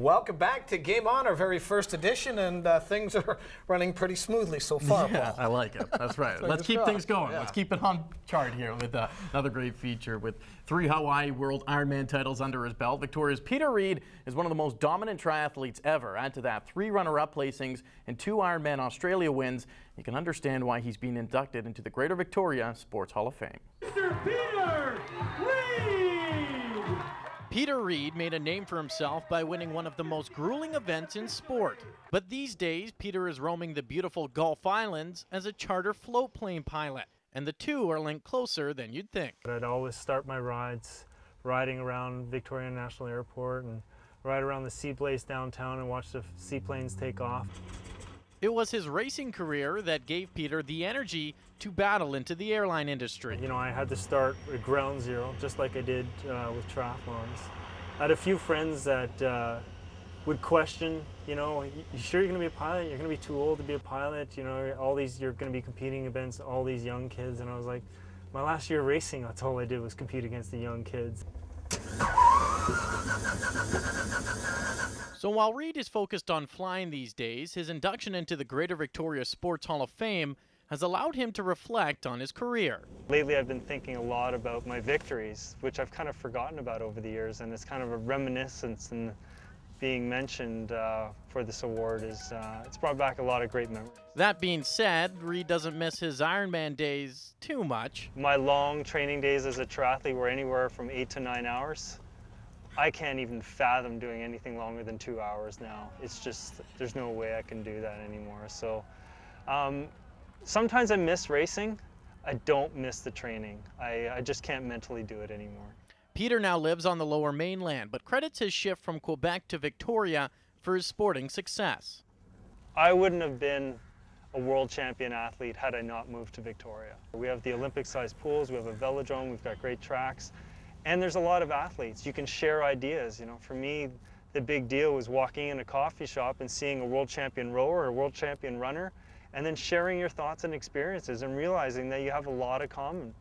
welcome back to Game On, our very first edition, and things are running pretty smoothly so far. Yeah, I like it. That's right. Let's keep things going. Yeah. Let's keep it on chart here with another great feature with 3 Hawaii World Ironman titles under his belt. Victoria's Peter Reid is one of the most dominant triathletes ever. Add to that 3 runner-up placings and 2 Ironman Australia wins. You can understand why he's been inducted into the Greater Victoria Sports Hall of Fame. Mr. Peter Reid! Peter Reid made a name for himself by winning one of the most grueling events in sport. But these days, Peter is roaming the beautiful Gulf Islands as a charter float plane pilot. And the two are linked closer than you'd think. I'd always start my rides riding around Victoria International Airport and ride around the seaplanes downtown and watch the seaplanes take off. It was his racing career that gave Peter the energy to battle into the airline industry. You know, I had to start at ground zero, just like I did with triathlons. I had a few friends that would question, you know, you sure you're going to be a pilot? You're going to be too old to be a pilot. You know, you're going to be competing against all these young kids. And I was like, my last year racing, that's all I did was compete against the young kids. So while Reid is focused on flying these days, his induction into the Greater Victoria Sports Hall of Fame has allowed him to reflect on his career. Lately I've been thinking a lot about my victories, which I've kind of forgotten about over the years, and it's kind of a reminiscence, and being mentioned for this award it's brought back a lot of great memories. That being said, Reid doesn't miss his Ironman days too much. My long training days as a triathlete were anywhere from 8 to 9 hours. I can't even fathom doing anything longer than 2 hours now. It's just, there's no way I can do that anymore. So sometimes I miss racing. I don't miss the training. I just can't mentally do it anymore. Peter now lives on the Lower Mainland, but credits his shift from Quebec to Victoria for his sporting success. I wouldn't have been a world champion athlete had I not moved to Victoria. We have the Olympic-sized pools, we have a velodrome, we've got great tracks, and there's a lot of athletes. You can share ideas. You know, for me, the big deal was walking in a coffee shop and seeing a world champion rower or a world champion runner, and then sharing your thoughts and experiences and realizing that you have a lot in common.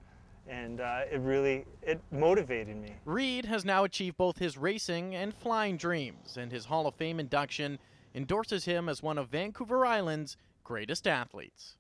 And it motivated me. Reid has now achieved both his racing and flying dreams, and his Hall of Fame induction endorses him as one of Vancouver Island's greatest athletes.